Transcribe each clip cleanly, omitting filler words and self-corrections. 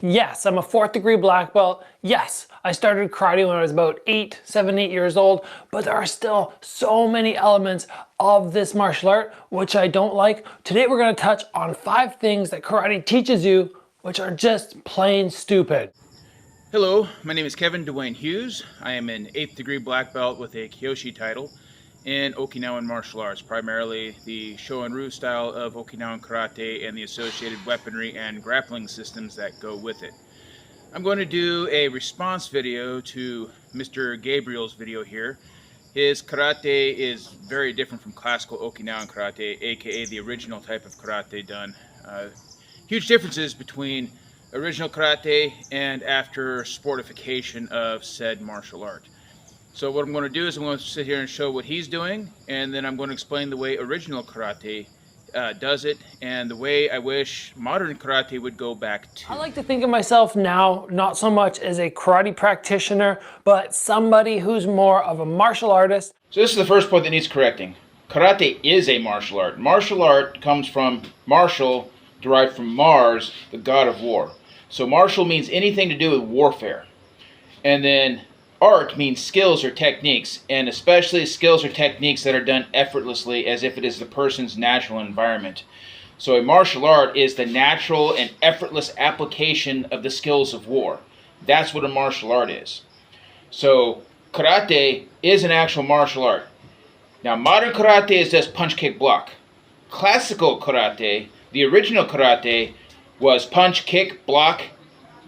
Yes, I'm a 4th degree black belt. Yes, I started karate when I was about 7, 8 years old, but there are still so many elements of this martial art which I don't like. Today we're going to touch on 5 things that karate teaches you which are just plain stupid. Hello, my name is Kevin Dwayne Hughes. I am an 8th degree black belt with a Kyoshi title in Okinawan martial arts, primarily the Shorin-ryu style of Okinawan Karate and the associated weaponry and grappling systems that go with it. I'm going to do a response video to Mr. Gabriel's video here. His karate is very different from classical Okinawan Karate, aka the original type of karate done. Huge differences between original karate and after sportification of said martial art. So what I'm going to do is I'm going to sit here and show what he's doing, and then I'm going to explain the way original karate does it and the way I wish modern karate would go back to. I like to think of myself now not so much as a karate practitioner, but somebody who's more of a martial artist. So this is the first point that needs correcting. Karate is a martial art. Martial art comes from martial, derived from Mars, the god of war. So martial means anything to do with warfare. And then art means skills or techniques, and especially skills or techniques that are done effortlessly as if it is the person's natural environment. So a martial art is the natural and effortless application of the skills of war. That's what a martial art is. So karate is an actual martial art. Now modern karate is just punch, kick, block. Classical karate, the original karate, was punch, kick, block,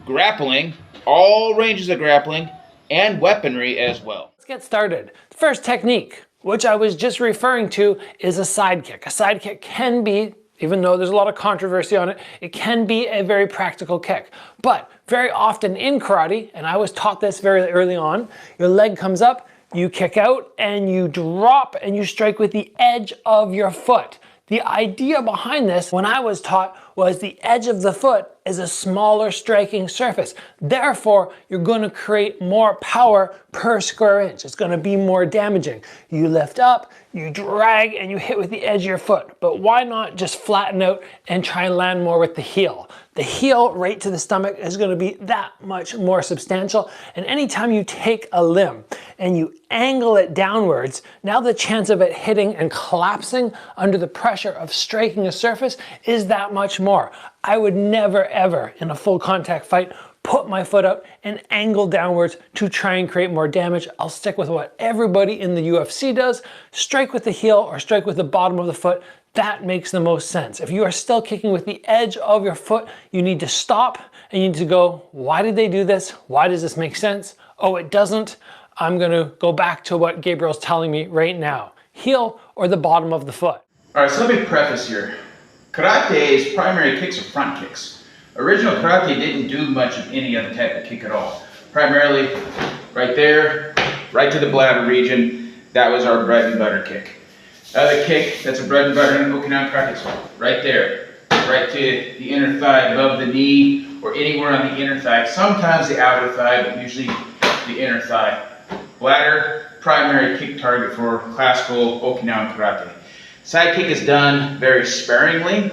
grappling, all ranges of grappling, and weaponry as well. Let's get started. The first technique, which I was just referring to, is a side kick. A side kick can be, even though there's a lot of controversy on it, it can be a very practical kick. But very often in karate, and I was taught this very early on, your leg comes up, you kick out, and you drop and you strike with the edge of your foot. The idea behind this, when I was taught, was the edge of the foot is a smaller striking surface. Therefore, you're going to create more power per square inch. It's going to be more damaging. You lift up, you drag, and you hit with the edge of your foot. But why not just flatten out and try and land more with the heel? The heel right to the stomach is going to be that much more substantial. And anytime you take a limb and you angle it downwards, now the chance of it hitting and collapsing under the pressure of striking a surface is that much more. I would never ever in a full contact fight put my foot up and angle downwards to try and create more damage. I'll stick with what everybody in the UFC does, strike with the heel or strike with the bottom of the foot. That makes the most sense. If you are still kicking with the edge of your foot, you need to stop and you need to go, why did they do this? Why does this make sense? Oh, it doesn't. I'm gonna go back to what Gabriel's telling me right now. Heel or the bottom of the foot. All right, so let me preface here. Karate's primary kicks are front kicks. Original karate didn't do much of any other type of kick at all. Primarily, right there, right to the bladder region, that was our bread and butter kick. Other kick, that's a bread and butter in Okinawan Karate, right there, right to the inner thigh, above the knee, or anywhere on the inner thigh. Sometimes the outer thigh, but usually the inner thigh. Bladder, primary kick target for classical Okinawan Karate. Side kick is done very sparingly,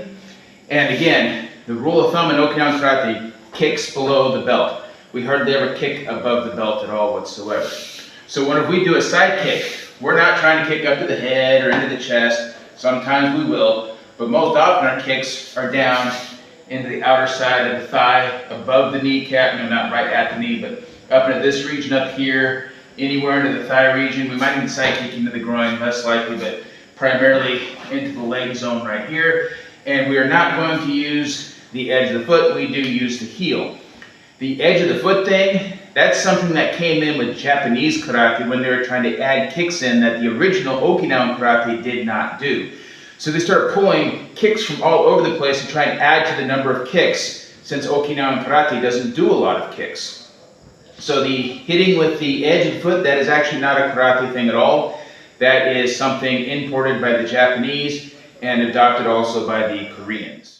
and again, the rule of thumb in Okinawan Karate, kicks below the belt. We hardly ever kick above the belt at all whatsoever. So whenever we do a side kick, we're not trying to kick up to the head or into the chest. Sometimes we will, but most often our kicks are down into the outer side of the thigh, above the kneecap, not right at the knee, but up into this region up here, anywhere into the thigh region. We might even side kick into the groin, less likely, but primarily into the leg zone right here. And we are not going to use the edge of the foot, we do use the heel. The edge of the foot thing, that's something that came in with Japanese karate when they were trying to add kicks in that the original Okinawan karate did not do. So they started pulling kicks from all over the place and trying to add to the number of kicks, since Okinawan karate doesn't do a lot of kicks. So the hitting with the edge of the foot, that is actually not a karate thing at all. That is something imported by the Japanese and adopted also by the Koreans.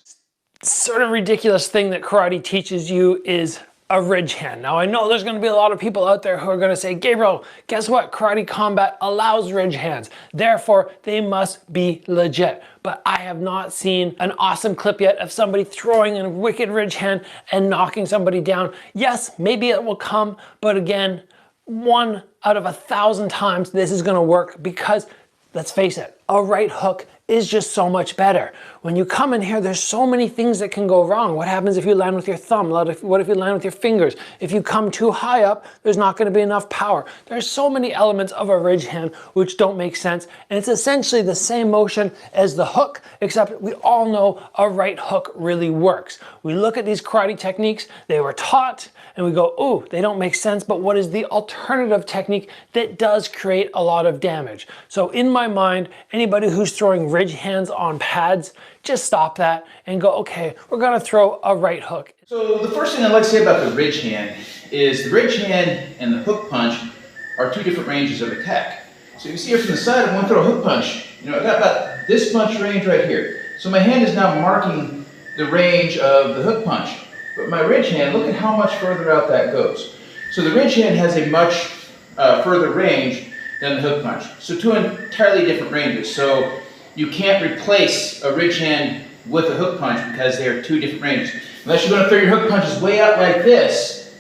Sort of ridiculous thing that karate teaches you is a ridge hand. Now I know there's going to be a lot of people out there who are going to say, Gabriel, guess what? Karate combat allows ridge hands. Therefore, they must be legit. But I have not seen an awesome clip yet of somebody throwing a wicked ridge hand and knocking somebody down. Yes, maybe it will come, but again, 1 out of 1,000 times this is going to work because, let's face it, a right hook is just so much better. When you come in here, there's so many things that can go wrong. What happens if you land with your thumb? What if you land with your fingers? If you come too high up, there's not going to be enough power. There's so many elements of a ridge hand which don't make sense, and it's essentially the same motion as the hook, except we all know a right hook really works. We look at these karate techniques, they were taught, and we go, ooh, they don't make sense, but what is the alternative technique that does create a lot of damage? So in my mind, anybody who's throwing ridge hands on pads, just stop that and go, okay, we're gonna throw a right hook. So the first thing I'd like to say about the ridge hand is the ridge hand and the hook punch are 2 different ranges of attack. So you can see here from the side, I'm gonna throw a hook punch. I got about this much range right here. So my hand is now marking the range of the hook punch. But my ridge hand, look at how much further out that goes. So the ridge hand has a much further range than the hook punch. So 2 entirely different ranges. So you can't replace a ridge hand with a hook punch because they are 2 different ranges. Unless you're going to throw your hook punches way out like this,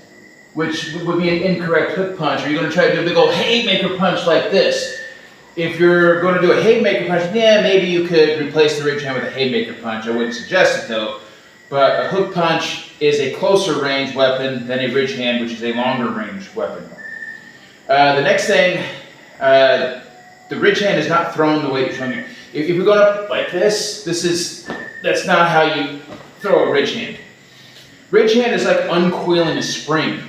which would be an incorrect hook punch, or you're going to try to do a big old haymaker punch like this. If you're going to do a haymaker punch, yeah, maybe you could replace the ridge hand with a haymaker punch. I wouldn't suggest it though. But a hook punch is a closer range weapon than a ridge hand, which is a longer range weapon. The next thing, the ridge hand is not thrown the way you're throwing it. If you're going up like this, that's not how you throw a ridge hand. Ridge hand is like uncoiling a spring.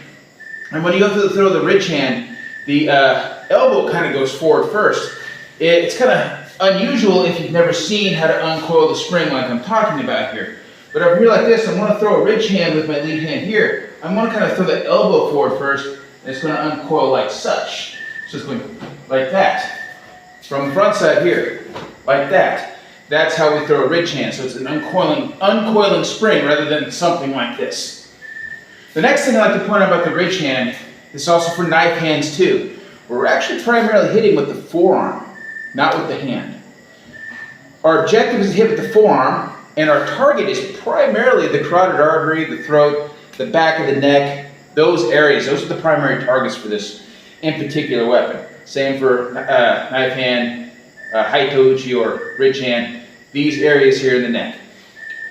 And when you go to throw the ridge hand, the elbow kind of goes forward first. It's kind of unusual if you've never seen how to uncoil the spring like I'm talking about here. But over here like this, I'm going to throw a ridge hand with my lead hand here. I'm going to kind of throw the elbow forward first, and it's going to uncoil like such. So it's going like that. From the front side here, like that. That's how we throw a ridge hand. So it's an uncoiling spring rather than something like this. The next thing I'd like to point out about the ridge hand is also for knife hands too. We're actually primarily hitting with the forearm, not with the hand. Our objective is to hit with the forearm, and our target is primarily the carotid artery, the throat, the back of the neck, those areas. Those are the primary targets for this in particular weapon. Same for knife hand, haitouchi or ridge hand, these areas here in the neck.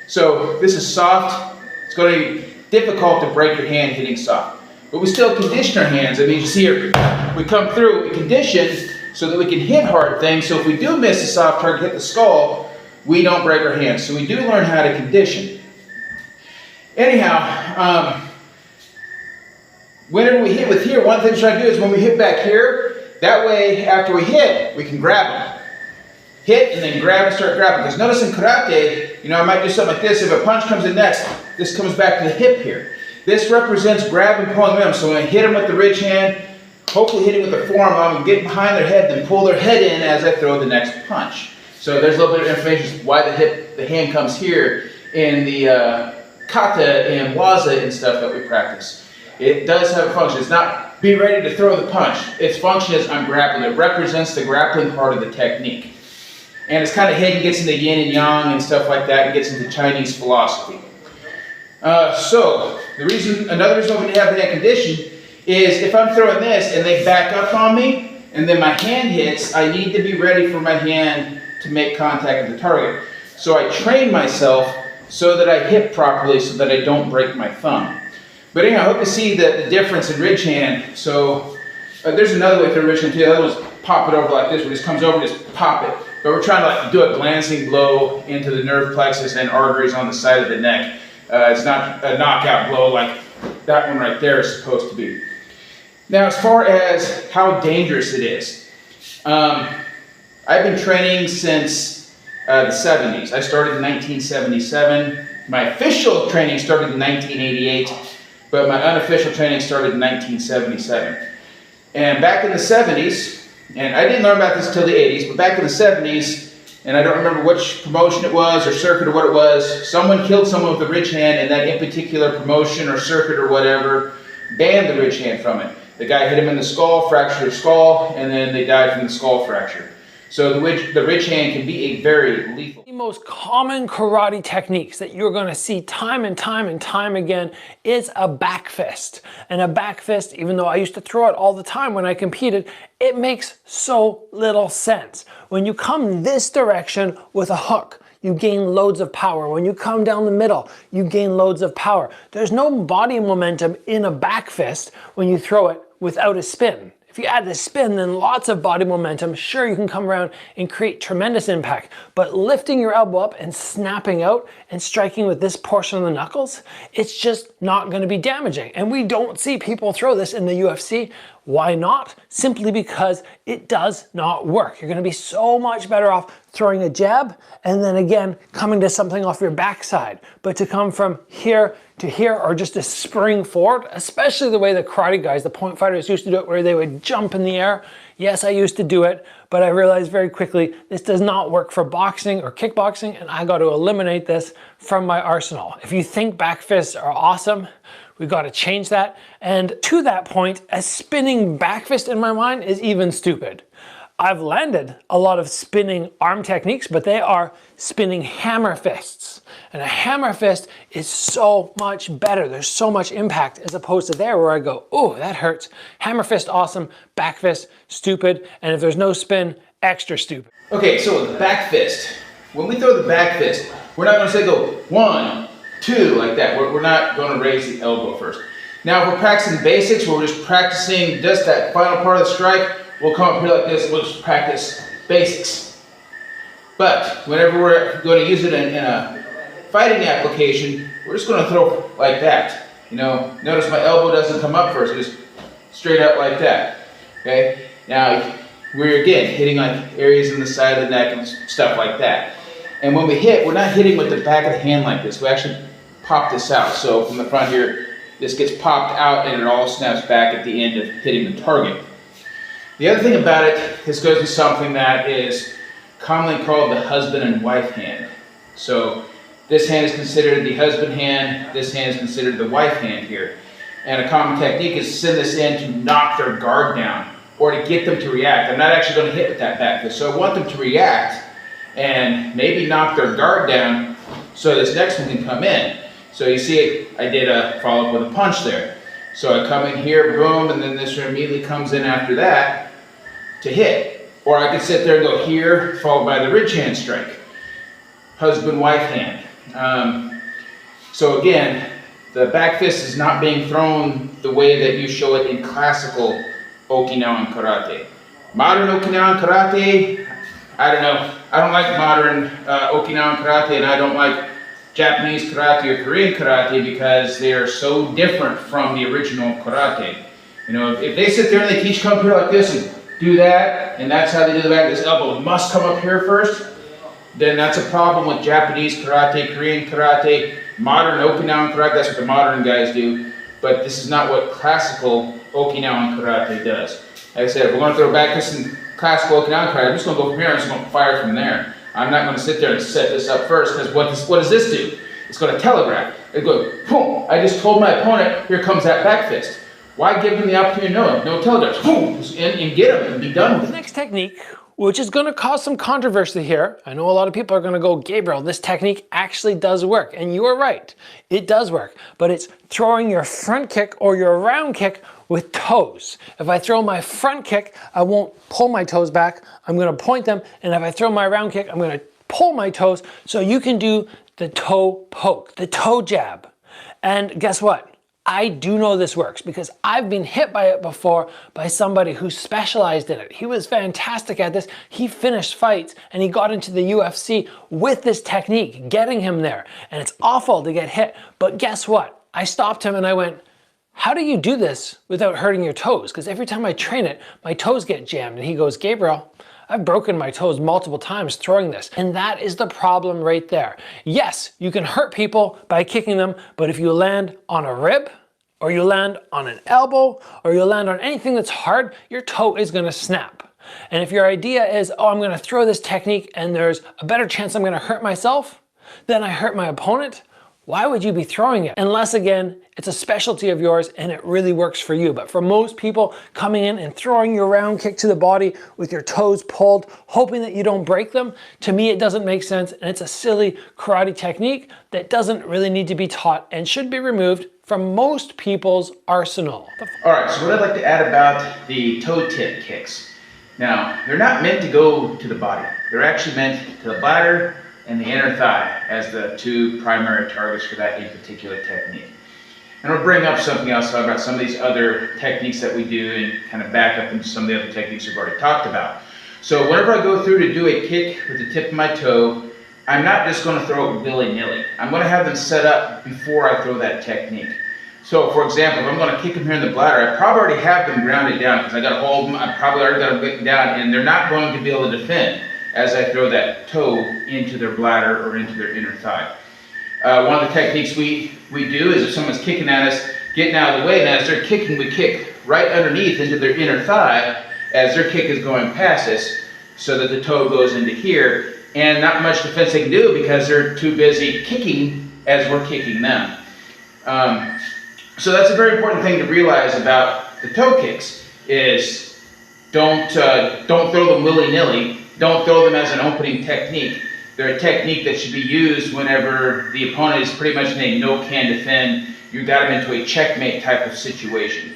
So this is soft. It's going to be difficult to break your hand hitting soft. But we still condition our hands. I mean, you see here, we come through, we condition so that we can hit hard things. So if we do miss a soft target, hit the skull, we don't break our hands. So we do learn how to condition. Anyhow, whenever we hit with here, one thing we try to do is when we hit back here, that way after we hit, we can grab them. Hit and then grab and start grabbing. Because notice in karate, I might do something like this. If a punch comes in next, this comes back to the hip here. This represents grab and pulling them. So when I hit them with the ridge hand, hopefully hitting with the forearm, I'm going to get behind their head, then pull their head in as I throw the next punch. So there's a little bit of information as to why the hand comes here in the kata and waza and stuff that we practice. It does have a function. It's not be ready to throw the punch. Its function is I'm grappling. It represents the grappling part of the technique. And it's kind of hidden, gets into yin and yang and stuff like that, and gets into Chinese philosophy. So another reason we have that condition is if I'm throwing this and they back up on me, and then my hand hits, I need to be ready for my hand to make contact with the target. So I train myself so that I hit properly so that I don't break my thumb. But anyhow, I hope you see the difference in ridge hand. So there's another way to throw ridge hand too. The other one's pop it over like this, where it just comes over and just pop it. But we're trying to do a glancing blow into the nerve plexus and arteries on the side of the neck. It's not a knockout blow like that one right there is supposed to be. Now, as far as how dangerous it is, I've been training since the 70s. I started in 1977. My official training started in 1988, but my unofficial training started in 1977. And back in the 70s, and I didn't learn about this until the 80s, but back in the 70s, and I don't remember which promotion it was or circuit or what it was. Someone killed someone with the ridge hand, and that in particular promotion or circuit or whatever banned the ridge hand from it. The guy hit him in the skull, fractured his skull, and then they died from the skull fracture. So the ridge hand can be a very lethal. The most common karate techniques that you're going to see time and time and time again is a back fist. And a back fist, even though I used to throw it all the time when I competed, it makes so little sense. When you come this direction with a hook, you gain loads of power. When you come down the middle, you gain loads of power. There's no body momentum in a back fist when you throw it without a spin. If you add the spin, then lots of body momentum. Sure, you can come around and create tremendous impact, but lifting your elbow up and snapping out and striking with this portion of the knuckles, it's just not going to be damaging. And we don't see people throw this in the UFC. Why not? Simply because it does not work. You're going to be so much better off throwing a jab and then again coming to something off your backside. But to come from here to here or just to spring forward, especially the way the karate guys, the point fighters used to do it where they would jump in the air. Yes, I used to do it, but I realized very quickly this does not work for boxing or kickboxing, and I got to eliminate this from my arsenal. If you think back fists are awesome, we got to change that. And to that point, a spinning back fist in my mind is even stupid. I've landed a lot of spinning arm techniques, but they are spinning hammer fists. And a hammer fist is so much better. There's so much impact as opposed to there where I go, oh, that hurts. Hammer fist, awesome. Back fist, stupid. And if there's no spin, extra stupid. Okay, so the back fist. When we throw the back fist, we're not going to say go 1, 2 like that. We're not going to raise the elbow first. Now, if we're practicing basics, where we're just practicing just that final part of the strike, we'll come up here like this, we'll just practice basics. But whenever we're going to use it in a fighting application, we're just going to throw like that. You know, notice my elbow doesn't come up first, just straight up like that. Okay? Now, we're again hitting like areas in the side of the neck and stuff like that. And when we hit, we're not hitting with the back of the hand like this. We actually pop this out. So from the front here, this gets popped out and it all snaps back at the end of hitting the target. The other thing about it, this goes to something that is commonly called the husband and wife hand. So this hand is considered the husband hand, this hand is considered the wife hand here. And a common technique is to send this in to knock their guard down or to get them to react. I'm not actually going to hit with that back fist, so I want them to react and maybe knock their guard down so this next one can come in. So you see, I did a follow-up with a punch there. So I come in here, boom, and then this one immediately comes in after that to hit. Or I could sit there and go here, followed by the ridge hand strike. Husband-wife hand. So again, the back fist is not being thrown the way that you show it in classical Okinawan Karate. Modern Okinawan Karate, I don't know. I don't like modern Okinawan Karate, and I don't like Japanese karate or Korean karate because they are so different from the original karate. You know, if they sit there and they each come up here like this and do that, and that's how they do the back, this elbow must come up here first, then that's a problem with Japanese karate, Korean karate, modern Okinawan karate. That's what the modern guys do, but this is not what classical Okinawan karate does. Like I said, if we're going to throw back this in classical Okinawan karate, I'm just going to go from here and I'm just going to fire from there. I'm not going to sit there and set this up first, because what does this do? It's going to telegraph. It goes, boom, I just told my opponent, here comes that back fist. Why give them the opportunity to know it? No telegraph, boom, and get them and be done with it. The next technique, which is going to cause some controversy here. I know a lot of people are going to go, Gabriel, this technique actually does work. And you are right, it does work. But it's throwing your front kick or your round kick with toes. If I throw my front kick, I won't pull my toes back. I'm going to point them. And if I throw my round kick, I'm going to pull my toes. So you can do the toe poke, the toe jab. And guess what? I do know this works because I've been hit by it before by somebody who specialized in it. He was fantastic at this. He finished fights and he got into the UFC with this technique, getting him there. And it's awful to get hit. But guess what? I stopped him and I went, how do you do this without hurting your toes? Because every time I train it, my toes get jammed. And he goes, Gabriel, I've broken my toes multiple times throwing this. And that is the problem right there. Yes, you can hurt people by kicking them, but if you land on a rib, or you land on an elbow, or you land on anything that's hard, your toe is gonna snap. And if your idea is, oh, I'm gonna throw this technique and there's a better chance I'm gonna hurt myself than I hurt my opponent, why would you be throwing it? Unless, again, it's a specialty of yours and it really works for you. But for most people, coming in and throwing your round kick to the body with your toes pulled, hoping that you don't break them, to me it doesn't make sense, and it's a silly karate technique that doesn't really need to be taught and should be removed from most people's arsenal. All right, so what I'd like to add about the toe tip kicks. Now, they're not meant to go to the body. They're actually meant to the bladder and the inner thigh as the two primary targets for that in particular technique. And we'll bring up something else about some of these other techniques that we do and kind of back up into some of the other techniques we've already talked about. So whenever I go through to do a kick with the tip of my toe, I'm not just going to throw it willy-nilly. I'm going to have them set up before I throw that technique. So for example, if I'm going to kick them here in the bladder, I probably already have them grounded down because I got to hold them, I probably already got them written down, and they're not going to be able to defend as I throw that toe into their bladder or into their inner thigh. One of the techniques we do is if someone's kicking at us, getting out of the way, and as they're kicking, we kick right underneath into their inner thigh as their kick is going past us so that the toe goes into here, and not much defense they can do because they're too busy kicking as we're kicking them. So that's a very important thing to realize about the toe kicks is don't throw them willy-nilly. Don't throw them as an opening technique. They're a technique that should be used whenever the opponent is pretty much in a no-can-defend. You got them into a checkmate type of situation.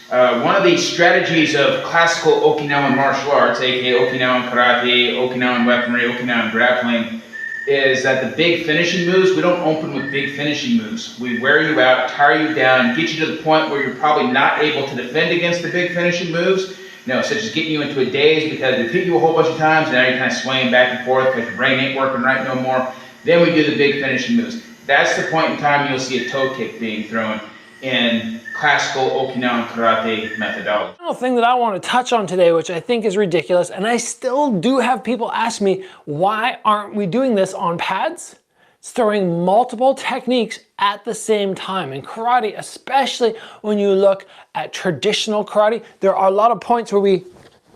One of the strategies of classical Okinawan martial arts, aka Okinawan Karate, Okinawan weaponry, Okinawan grappling, is that the big finishing moves, we don't open with big finishing moves. We wear you out, tire you down, get you to the point where you're probably not able to defend against the big finishing moves. Such as getting you into a daze because we've hit you a whole bunch of times and now you're kind of swaying back and forth because your brain ain't working right no more. Then we do the big finishing moves. That's the point in time you'll see a toe kick being thrown in classical Okinawan Karate methodology. Final thing that I want to touch on today, which I think is ridiculous, and I still do have people ask me, why aren't we doing this on pads? It's throwing multiple techniques at the same time. In karate, especially when you look at traditional karate, there are a lot of points where we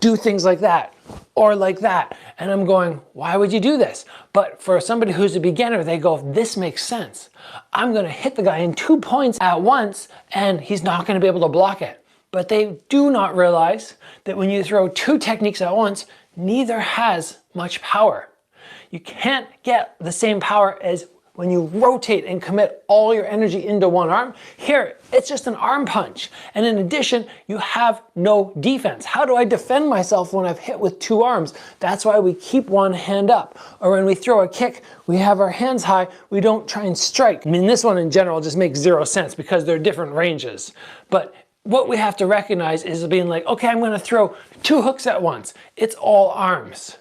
do things like that or like that. And I'm going, why would you do this? But for somebody who's a beginner, they go, this makes sense. I'm gonna hit the guy in 2 points at once and he's not gonna be able to block it. But they do not realize that when you throw two techniques at once, neither has much power. You can't get the same power as when you rotate and commit all your energy into one arm. Here, it's just an arm punch. And in addition, you have no defense. How do I defend myself when I've hit with two arms? That's why we keep one hand up. Or when we throw a kick, we have our hands high. We don't try and strike. I mean, this one in general just makes zero sense because they're different ranges. But what we have to recognize is being like, okay, I'm gonna throw two hooks at once. It's all arms.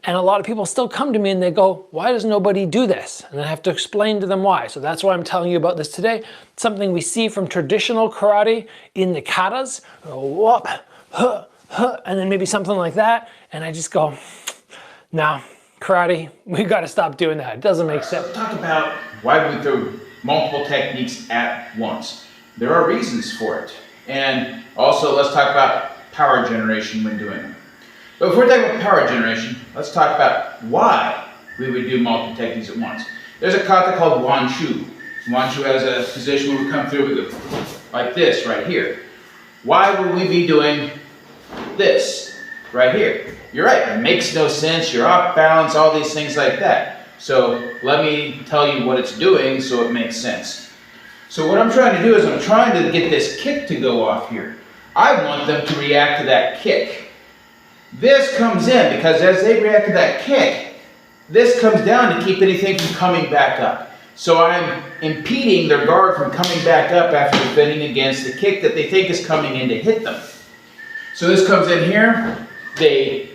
And a lot of people still come to me and they go, why does nobody do this? And I have to explain to them why. So that's why I'm telling you about this today. It's something we see from traditional karate in the katas. Whoop, huh, huh, and then maybe something like that. And I just go, no, karate, we gotta stop doing that. It doesn't make sense. So talk about why we throw multiple techniques at once. There are reasons for it. And also let's talk about power generation when doing it. But before we talk about power generation, let's talk about why we would do multiple techniques at once. There's a kata called wanshu. Wanshu has a position where we come through, we go like this right here. Why would we be doing this right here? You're right, it makes no sense, you're off balance, all these things like that. So let me tell you what it's doing so it makes sense. So what I'm trying to do is I'm trying to get this kick to go off here. I want them to react to that kick. This comes in because as they react to that kick, this comes down to keep anything from coming back up. So I'm impeding their guard from coming back up after defending against the kick that they think is coming in to hit them. So this comes in here, they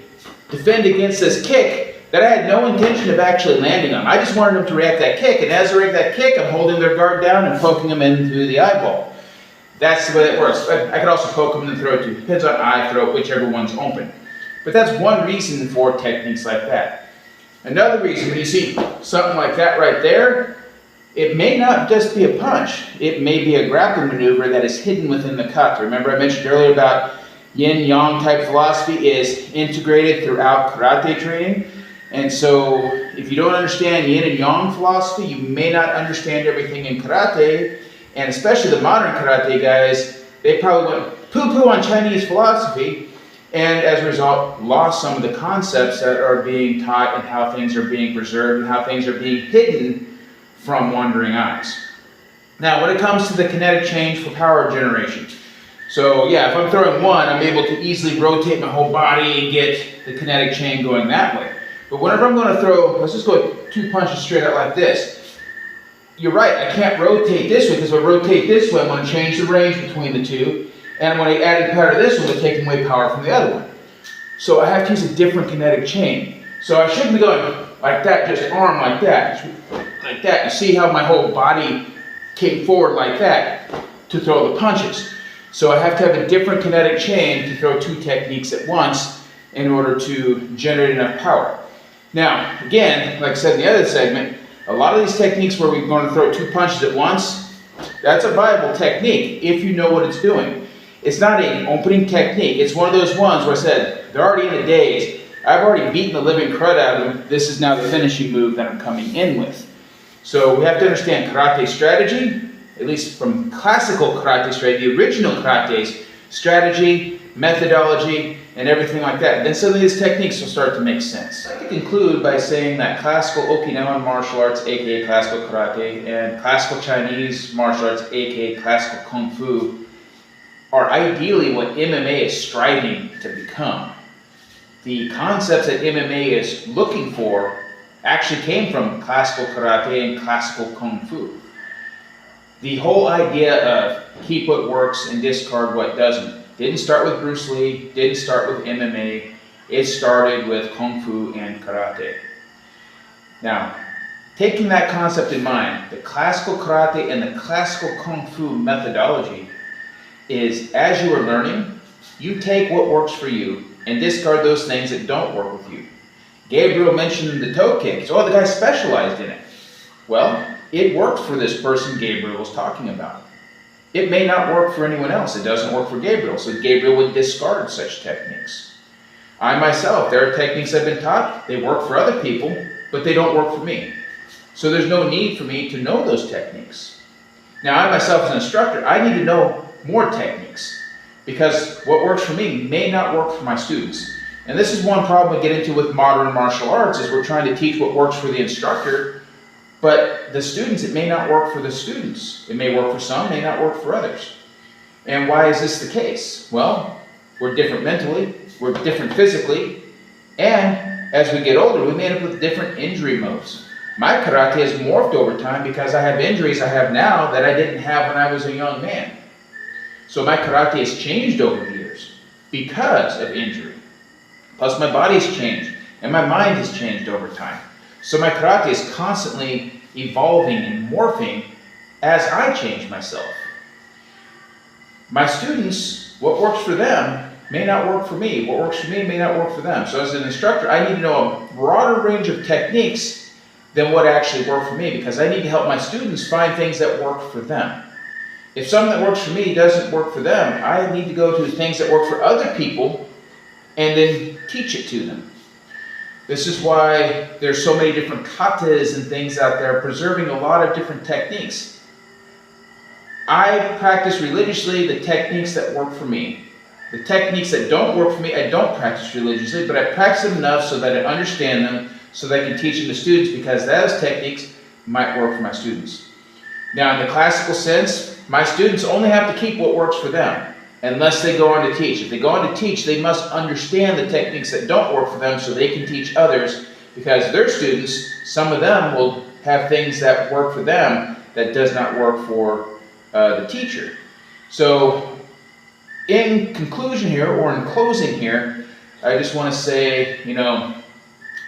defend against this kick that I had no intention of actually landing on. I just wanted them to react to that kick, and as they react to that kick, I'm holding their guard down and poking them into the eyeball. That's the way it works. I could also poke them in the throat too. Depends on eye, throat, whichever one's open. But that's one reason for techniques like that. Another reason, when you see something like that right there, it may not just be a punch. It may be a grappling maneuver that is hidden within the kata. Remember I mentioned earlier about yin-yang type philosophy is integrated throughout karate training. And so if you don't understand yin and yang philosophy, you may not understand everything in karate. And especially the modern karate guys, they probably went poo-poo on Chinese philosophy, and as a result, lost some of the concepts that are being taught and how things are being preserved and how things are being hidden from wandering eyes. Now, when it comes to the kinetic change for power generation, so yeah, if I'm throwing one, I'm able to easily rotate my whole body and get the kinetic chain going that way. But whenever I'm going to throw, let's just go 2 punches straight out like this. You're right, I can't rotate this way, because if I rotate this way, I'm going to change the range between the two. And when I add power to this one, I'm taking away power from the other one. So I have to use a different kinetic chain. So I shouldn't be going like that, just arm like that. Like that. You see how my whole body came forward like that to throw the punches. So I have to have a different kinetic chain to throw 2 techniques at once in order to generate enough power. Now, again, like I said in the other segment, a lot of these techniques where we're going to throw 2 punches at once, that's a viable technique if you know what it's doing. It's not an opening technique. It's one of those ones where I said, they're already in the daze. I've already beaten the living crud out of them. This is now the finishing move that I'm coming in with. So we have to understand karate strategy, at least from classical karate strategy, the original karate's strategy, methodology, and everything like that. Then some of these techniques will start to make sense. I'd like to conclude by saying that classical Okinawan martial arts, aka classical karate, and classical Chinese martial arts, aka classical kung fu, are ideally what MMA is striving to become. The concepts that MMA is looking for actually came from classical karate and classical kung fu. The whole idea of keep what works and discard what doesn't didn't start with Bruce Lee, didn't start with MMA, it started with kung fu and karate. Now, taking that concept in mind, the classical karate and the classical kung fu methodology is, as you are learning, you take what works for you and discard those things that don't work with you. Gabriel mentioned the toe kick. So, the guy specialized in it. Well, it worked for this person Gabriel was talking about. It may not work for anyone else. It doesn't work for Gabriel, so Gabriel would discard such techniques. I myself, there are techniques I've been taught, they work for other people, but they don't work for me. So there's no need for me to know those techniques. Now, I myself as an instructor, I need to know more techniques, because what works for me may not work for my students. And this is one problem we get into with modern martial arts, is we're trying to teach what works for the instructor, but the students, it may not work for the students. It may work for some, may not work for others. And why is this the case? Well, we're different mentally, we're different physically, and as we get older, we may end up with different injury modes. My karate has morphed over time because I have injuries I have now that I didn't have when I was a young man. So my karate has changed over the years because of injury. Plus my body's changed and my mind has changed over time. So my karate is constantly evolving and morphing as I change myself. My students, what works for them may not work for me. What works for me may not work for them. So as an instructor, I need to know a broader range of techniques than what actually work for me, because I need to help my students find things that work for them. If something that works for me doesn't work for them, I need to go to things that work for other people and then teach it to them. This is why there's so many different katas and things out there preserving a lot of different techniques. I practice religiously the techniques that work for me. The techniques that don't work for me, I don't practice religiously, but I practice them enough so that I understand them, so that I can teach them to students, because those techniques might work for my students. Now, in the classical sense, my students only have to keep what works for them, unless they go on to teach. If they go on to teach, they must understand the techniques that don't work for them so they can teach others, because their students, some of them will have things that work for them that does not work for the teacher. So, in conclusion here, or in closing here, I just want to say,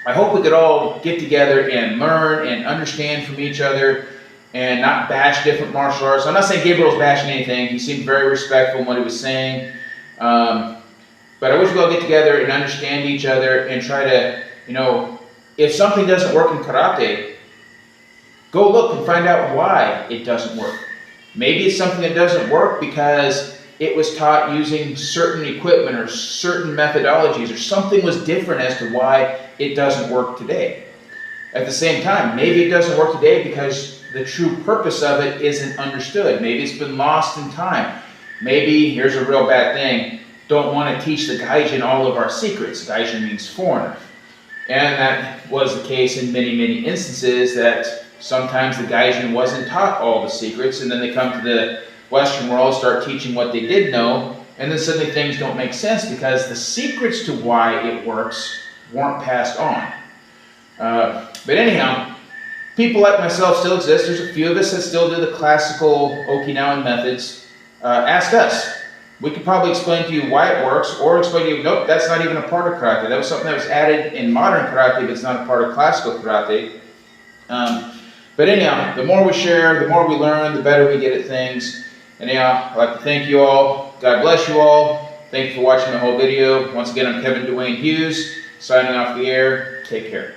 I hope we could all get together and learn and understand from each other and not bash different martial arts. I'm not saying Gabriel's bashing anything. He seemed very respectful in what he was saying. But I wish we all get together and understand each other and try to, if something doesn't work in karate, go look and find out why it doesn't work. Maybe it's something that doesn't work because it was taught using certain equipment or certain methodologies, or something was different as to why it doesn't work today. At the same time, maybe it doesn't work today because the true purpose of it isn't understood. Maybe it's been lost in time. Maybe, here's a real bad thing, don't want to teach the Gaijin all of our secrets. Gaijin means foreigner. And that was the case in many, many instances, that sometimes the Gaijin wasn't taught all the secrets, and then they come to the Western world, start teaching what they did know, and then suddenly things don't make sense because the secrets to why it works weren't passed on. But anyhow, people like myself still exist. There's a few of us that still do the classical Okinawan methods. Ask us. We could probably explain to you why it works, or explain to you, nope, that's not even a part of karate. That was something that was added in modern karate, but it's not a part of classical karate. But anyhow, the more we share, the more we learn, the better we get at things. Anyhow, I'd like to thank you all. God bless you all. Thank you for watching the whole video. Once again, I'm Kevin Dwayne Hughes, signing off the air. Take care.